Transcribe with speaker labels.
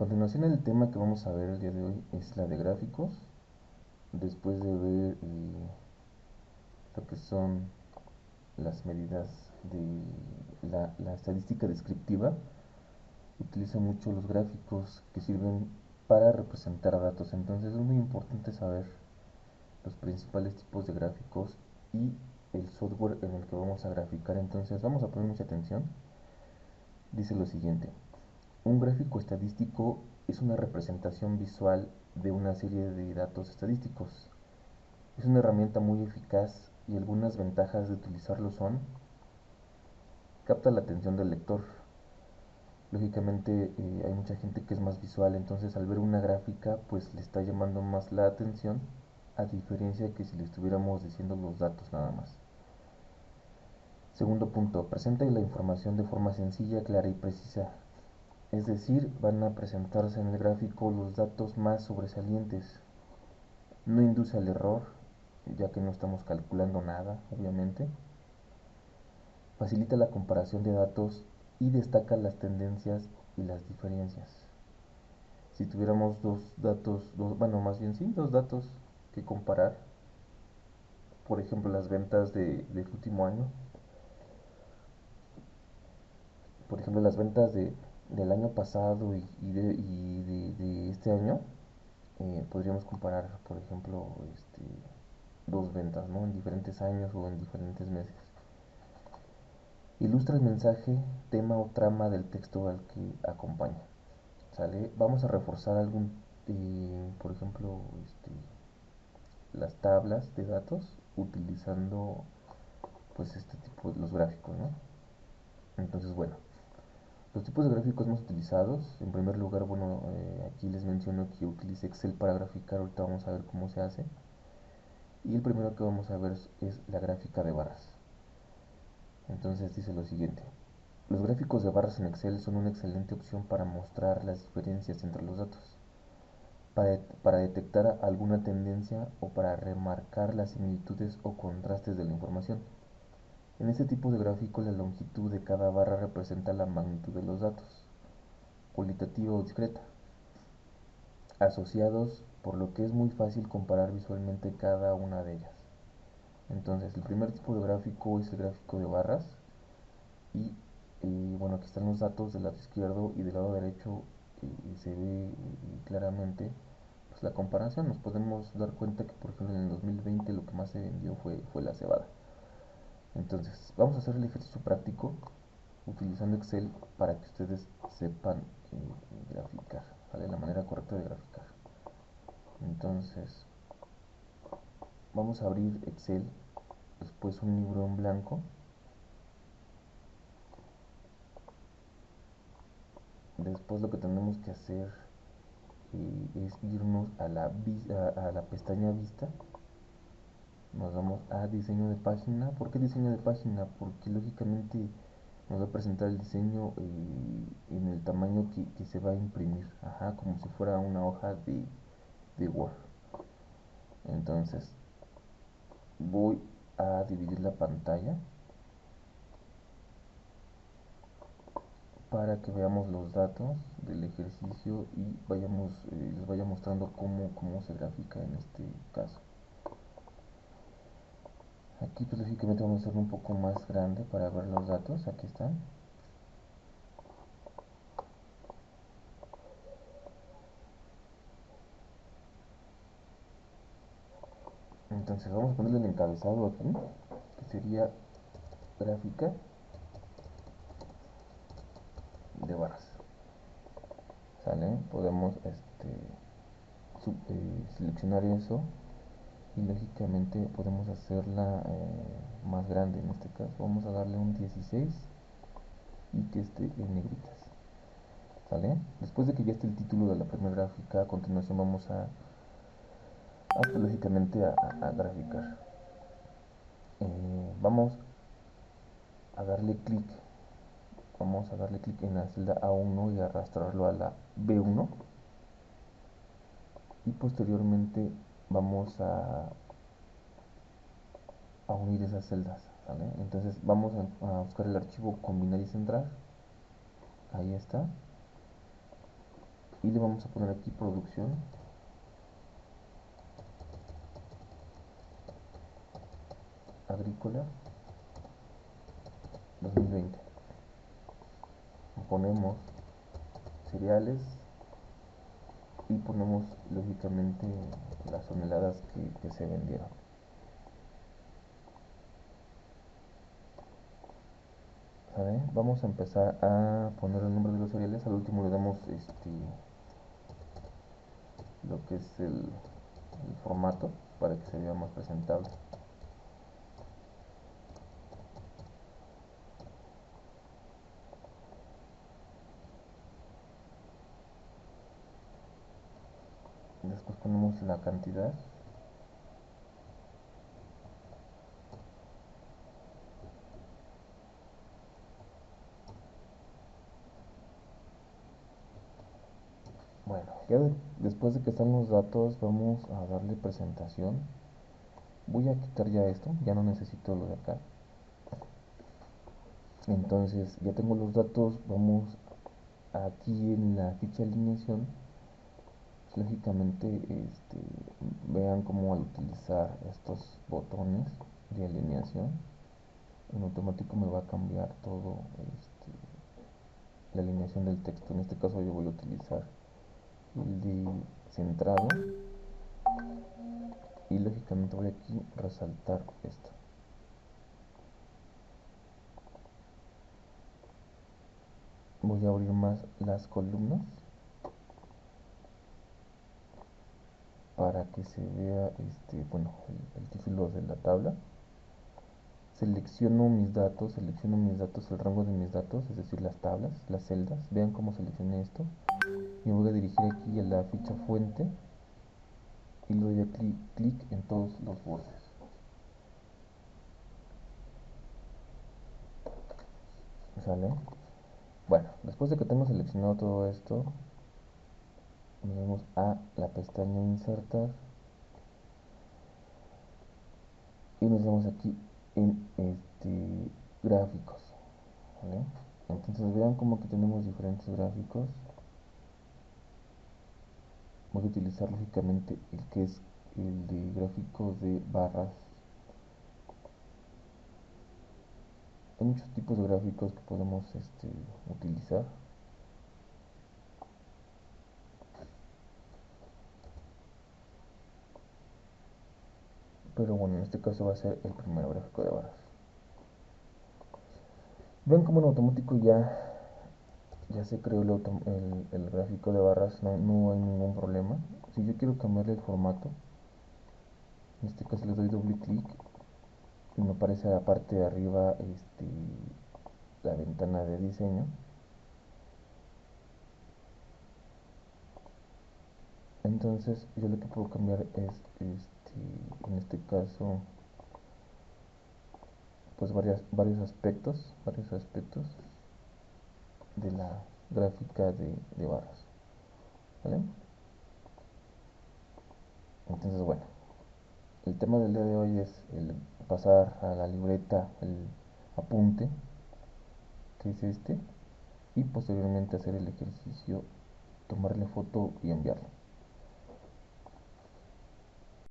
Speaker 1: continuación, el tema que vamos a ver el día de hoy es la de gráficos. Después de ver lo que son las medidas de la estadística descriptiva, utiliza mucho los gráficos que sirven para representar datos. Entonces es muy importante saber los principales tipos de gráficos y el software en el que vamos a graficar. Entonces vamos a poner mucha atención. Dice lo siguiente: un gráfico estadístico es una representación visual de una serie de datos estadísticos. Es una herramienta muy eficaz y algunas ventajas de utilizarlo son: capta la atención del lector. Lógicamente hay mucha gente que es más visual, entonces al ver una gráfica pues le está llamando más la atención, a diferencia que si le estuviéramos diciendo los datos nada más. Segundo punto, presenta la información de forma sencilla, clara y precisa. Es decir, van a presentarse en el gráfico los datos más sobresalientes. No induce al error, ya que no estamos calculando nada, obviamente. Facilita la comparación de datos y destaca las tendencias y las diferencias. Si tuviéramos más bien sí, dos datos que comparar, por ejemplo las ventas del último año, por ejemplo las ventas del año pasado de este año, podríamos comparar, por ejemplo, dos ventas, ¿no? En diferentes años o en diferentes meses. Ilustra el mensaje, tema o trama del texto al que acompaña. ¿Sale? Vamos a reforzar por ejemplo, las tablas de datos utilizando pues este tipo de los gráficos, ¿no? Entonces, bueno, los tipos de gráficos más utilizados, en primer lugar, bueno, aquí les menciono que utilice Excel para graficar, ahorita vamos a ver cómo se hace. Y el primero que vamos a ver es la gráfica de barras. Entonces dice lo siguiente: los gráficos de barras en Excel son una excelente opción para mostrar las diferencias entre los datos, para detectar alguna tendencia o para remarcar las similitudes o contrastes de la información. En este tipo de gráfico, la longitud de cada barra representa la magnitud de los datos, cualitativa o discreta, asociados, por lo que es muy fácil comparar visualmente cada una de ellas. Entonces, el primer tipo de gráfico es el gráfico de barras. Y bueno, aquí están los datos del lado izquierdo y del lado derecho, se ve claramente pues, la comparación. Nos podemos dar cuenta que, por ejemplo, en el 2020 lo que más se vendió fue la cebada. Entonces, vamos a hacer el ejercicio práctico utilizando Excel para que ustedes sepan graficar, ¿vale? La manera correcta de graficar. Entonces, vamos a abrir Excel, después un libro en blanco. Después lo que tenemos que hacer es irnos a la pestaña vista. Nos vamos a diseño de página. ¿Por qué diseño de página? Porque lógicamente nos va a presentar el diseño en el tamaño que se va a imprimir, ajá, como si fuera una hoja de Word. Entonces voy a dividir la pantalla para que veamos los datos del ejercicio y les vaya mostrando cómo se grafica en este caso. Aquí pues lógicamente vamos a hacerlo un poco más grande para ver los datos. Aquí están. Entonces vamos a ponerle el encabezado aquí, que sería gráfica de barras. ¿Sale? Podemos seleccionar eso y lógicamente podemos hacerla más grande. En este caso vamos a darle un 16 y que esté en negritas. ¿Sale? Después de que ya esté el título de la primera gráfica, a continuación vamos lógicamente a graficar. Vamos a darle clic en la celda A1 y arrastrarlo a la B1, y posteriormente vamos a unir esas celdas, ¿vale? Entonces vamos a buscar el archivo combinar y centrar, ahí está, y le vamos a poner aquí producción agrícola 2020. Ponemos cereales y ponemos lógicamente las toneladas que se vendieron. ¿Sale? Vamos a empezar a poner el nombre de los cereales. Al último le damos lo que es el formato para que se vea más presentable. Después ponemos la cantidad. Bueno, ya después de que están los datos, vamos a darle presentación. Voy a quitar ya esto, ya no necesito lo de acá. Entonces, ya tengo los datos, vamos aquí en la ficha de alineación. Lógicamente, vean cómo al utilizar estos botones de alineación, en automático me va a cambiar todo la alineación del texto. En este caso yo voy a utilizar el de centrado y lógicamente voy aquí a resaltar esto. Voy a abrir más las columnas para que se vea bueno, el título de la tabla. Selecciono mis datos, el rango de mis datos, es decir, las tablas, las celdas. Vean cómo seleccioné esto. Me voy a dirigir aquí a la ficha fuente y le doy a clic en todos los bordes. ¿Sale? Bueno, después de que tengo seleccionado todo esto, nos vamos a la pestaña insertar y nos vamos aquí en gráficos. ¿Vale? Entonces vean como que tenemos diferentes gráficos. Voy a utilizar lógicamente el que es el de gráficos de barras. Hay muchos tipos de gráficos que podemos utilizar. Pero bueno, en este caso va a ser el primer gráfico de barras. Ven como en automático ya se creó el gráfico de barras, no hay ningún problema. Si yo quiero cambiarle el formato, en este caso le doy doble clic y me aparece a la parte de arriba la ventana de diseño. Entonces yo lo que puedo cambiar es en este caso pues varios aspectos de la gráfica de barras, ¿vale? Entonces bueno, el tema del día de hoy es el pasar a la libreta el apunte, que es y posteriormente hacer el ejercicio, tomarle foto y enviarlo.